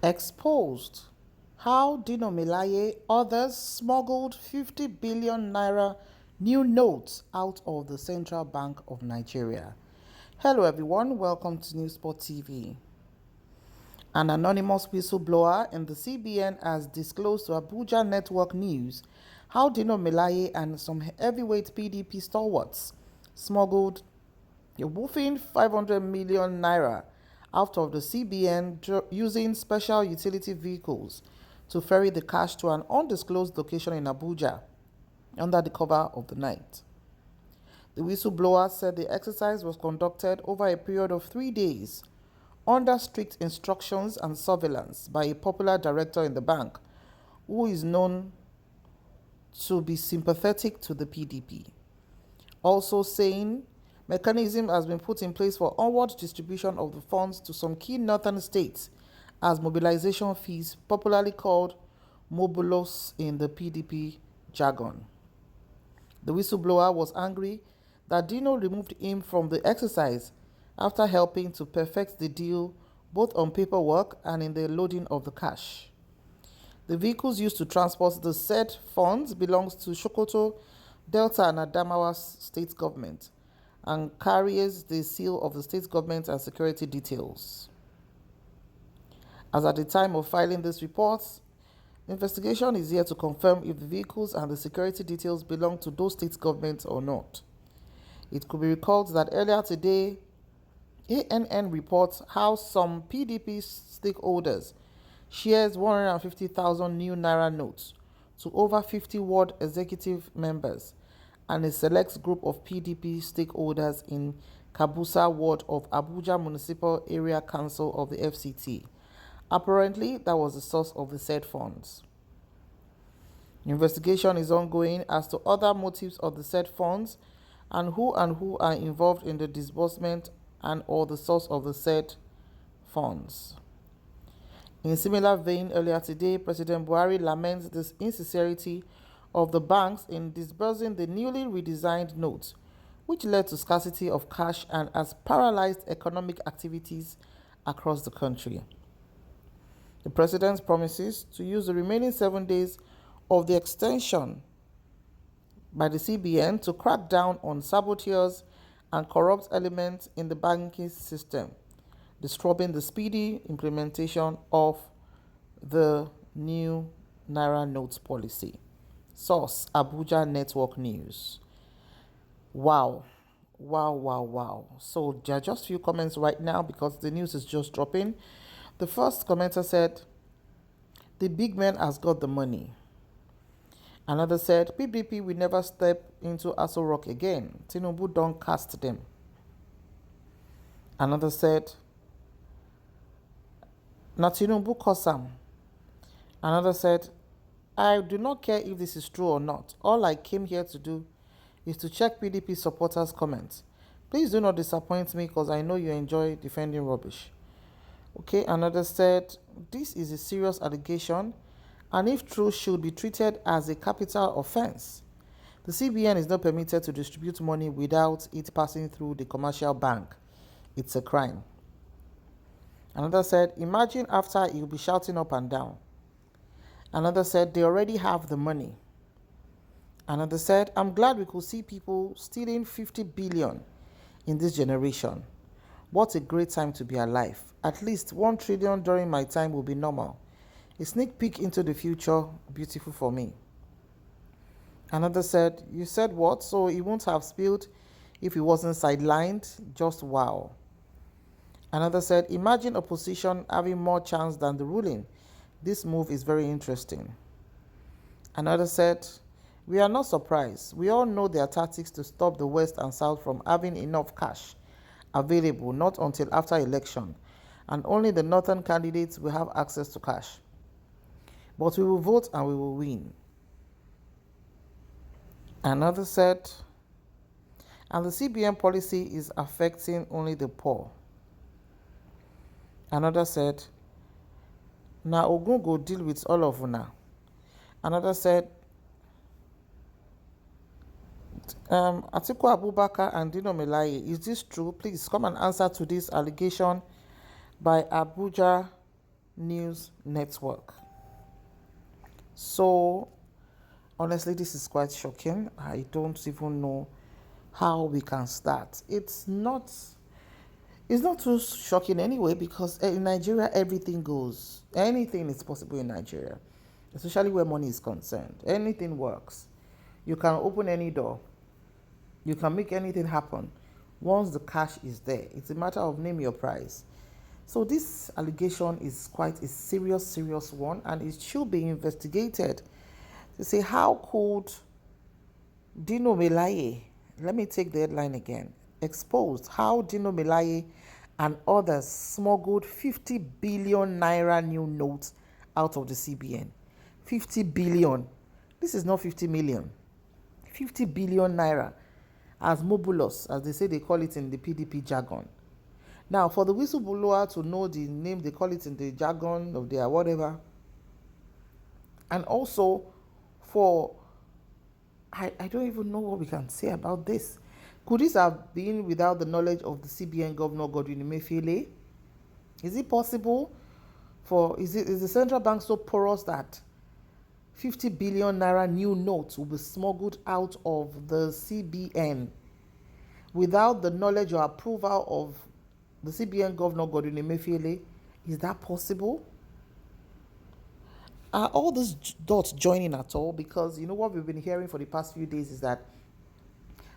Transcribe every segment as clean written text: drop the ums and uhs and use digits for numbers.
Exposed how Dino Melaye others smuggled 50 billion naira new notes out of the Central Bank of Nigeria. Hello everyone, welcome to Newsport TV. An anonymous whistleblower in the CBN has disclosed to Abuja Network News how Dino Melaye and some heavyweight PDP stalwarts smuggled a whopping 500 million naira out of the CBN using special utility vehicles to ferry the cash to an undisclosed location in Abuja under the cover of the night. The whistleblower said the exercise was conducted over a period of 3 days under strict instructions and surveillance by a popular director in the bank who is known to be sympathetic to the PDP. Also saying mechanism has been put in place for onward distribution of the funds to some key northern states as mobilization fees, popularly called mobulos in the PDP jargon. The whistleblower was angry that Dino removed him from the exercise after helping to perfect the deal both on paperwork and in the loading of the cash. The vehicles used to transport the said funds belongs to Sokoto, Delta and Adamawa state government and carries the seal of the state government and security details. As at the time of filing this report, the investigation is here to confirm if the vehicles and the security details belong to those state governments or not. It could be recalled that earlier today, ANN reports how some PDP stakeholders shares 150,000 new naira notes to over 50 ward executive members and a select group of PDP stakeholders in Kabusa ward of Abuja Municipal Area Council of the FCT. Apparently, that was the source of the said funds. Investigation is ongoing as to other motives of the said funds and who are involved in the disbursement and or the source of the said funds. In similar vein, earlier today, President Buhari laments the insincerity of the banks in disbursing the newly redesigned notes, which led to scarcity of cash and has paralyzed economic activities across the country. The president promises to use the remaining 7 days of the extension by the CBN to crack down on saboteurs and corrupt elements in the banking system, disturbing the speedy implementation of the new Naira notes policy. Source, Abuja Network News. Wow. So there are just few comments right now because the news is just dropping. The first commenter said, the big man has got the money. Another said, PDP will never step into Aso Rock again. Tinubu don't cast them. Another said, na Tinubu Kosam. Another said, I do not care if this is true or not. All I came here to do is to check PDP supporters' comments. Please do not disappoint me because I know you enjoy defending rubbish. Okay, another said, this is a serious allegation and if true should be treated as a capital offense. The CBN is not permitted to distribute money without it passing through the commercial bank. It's a crime. Another said, imagine after you'll be shouting up and down. Another said, they already have the money. Another said, I'm glad we could see people stealing 50 billion in this generation. What a great time to be alive. At least 1 trillion during my time will be normal. A sneak peek into the future, beautiful for me. Another said, you said what? So he won't have spilled if he wasn't sidelined? Just wow. Another said, imagine opposition having more chance than the ruling. This move is very interesting. Another said, we are not surprised. We all know their tactics to stop the West and South from having enough cash available, not until after election, and only the northern candidates will have access to cash. But we will vote and we will win. Another said, and the CBN policy is affecting only the poor. Another said, na Ogun go deal with all of una. Another said, Atiku Abubakar and Dino Melaye, is this true? Please come and answer to this allegation by Abuja news network. So, honestly, this is quite shocking. I don't even know how we can start. It's not too shocking anyway, because in Nigeria everything goes. Anything is possible in Nigeria, especially where money is concerned. Anything works. You can open any door. You can make anything happen once the cash is there. It's a matter of name your price. So this allegation is quite a serious one, and it should be investigated to say how could Dino Melaye, let me take the headline again, exposed how Dino Melaye and others smuggled 50 billion naira new notes out of the CBN. 50 billion. This is not 50 million. 50 billion naira, as mobulus, as they say they call it in the PDP jargon. Now, for the whistleblower to know the name, they call it in the jargon of their whatever, and also for, I don't even know what we can say about this. Could this have been without the knowledge of the CBN Governor Godwin Emefiele? Is it possible is the central bank so porous that 50 billion naira new notes will be smuggled out of the CBN without the knowledge or approval of the CBN Governor Godwin Emefiele? Is that possible? Are all these dots joining at all? Because you know what we've been hearing for the past few days is that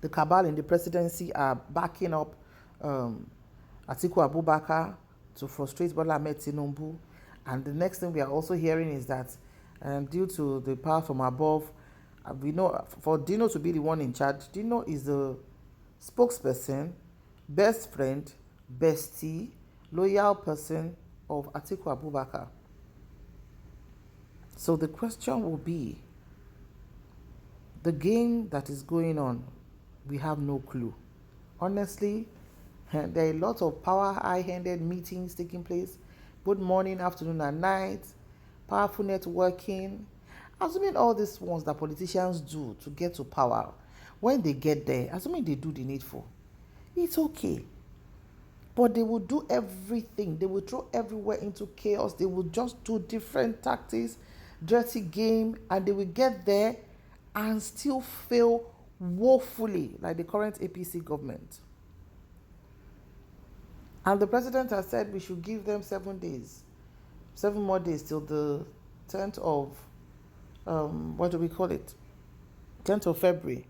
the cabal in the presidency are backing up Atiku Abubakar to frustrate Bola Ahmed Tinubu. And the next thing we are also hearing is that due to the power from above, we know for Dino to be the one in charge. Dino is the spokesperson, best friend, bestie, loyal person of Atiku Abubakar. So the question will be, the game that is going on, we have no clue. Honestly, there are a lot of power high-handed meetings taking place, both morning, afternoon, and night, powerful networking, assuming all these ones that politicians do to get to power, when they get there, assuming they do the needful, it's okay. But they will do everything. They will throw everywhere into chaos. They will just do different tactics, dirty game, and they will get there and still fail woefully, like the current APC government. And the president has said we should give them 7 days, 7 more days till the 10th of, what do we call it? 10th of February,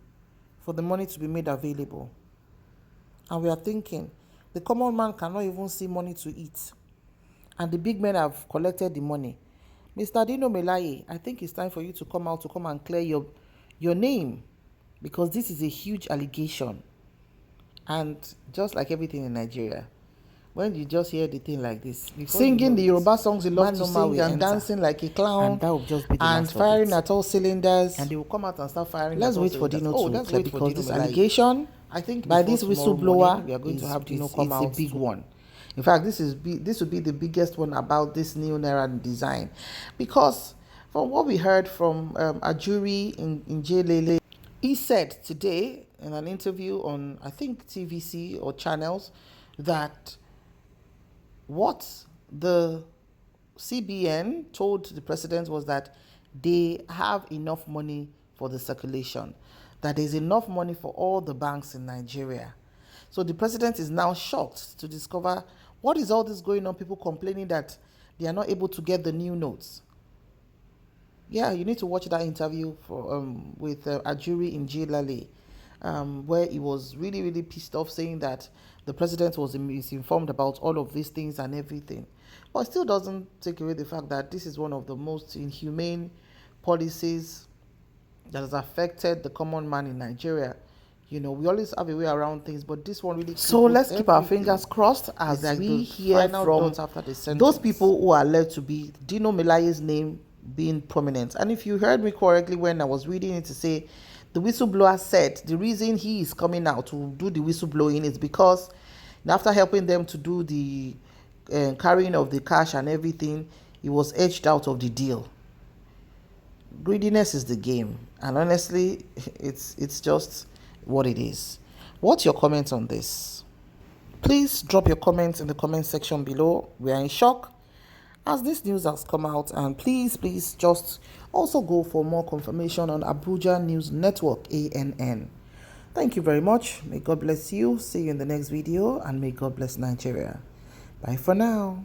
for the money to be made available. And we are thinking, the common man cannot even see money to eat. And the big men have collected the money. Mr. Dino Melaye, I think it's time for you to come out to come and clear your name, because this is a huge allegation. And just like everything in Nigeria, when you just hear the thing like this, singing the Yoruba songs you love to sing and dancing like a clown, and that will just be the and firing at all cylinders, and they will come out and start firing. Let's wait for Dino to clear, because this allegation, I think, by this whistleblower, we are going to have Dino come out. It's a big one. In fact, this will be the biggest one about this new naira design, because from what we heard from Ajuri in Jelele, he said today in an interview on, I think, TVC or channels, that what the CBN told the president was that they have enough money for the circulation, that there's enough money for all the banks in Nigeria. So the president is now shocked to discover, what is all this going on? People complaining that they are not able to get the new notes. Yeah, you need to watch that interview with Ajuri in Jelale, where he was really, really pissed off, saying that the president was misinformed about all of these things and everything. But it still doesn't take away the fact that this is one of the most inhumane policies that has affected the common man in Nigeria. You know, we always have a way around things, but this one really... So let's keep our fingers crossed as we hear from those people who are alleged to be Dino Melaye's name being prominent. And if you heard me correctly when I was reading it, to say the whistleblower said the reason he is coming out to do the whistleblowing is because after helping them to do the carrying of the cash and everything, he was edged out of the deal. Greediness is the game, and honestly, it's just what it is. What's your comments on this? Please drop your comments in the comment section below. We are in shock, as this news has come out. And please just also go for more confirmation on Abuja News Network, ANN. Thank you very much. May God bless you. See you in the next video, and may God bless Nigeria. Bye for now.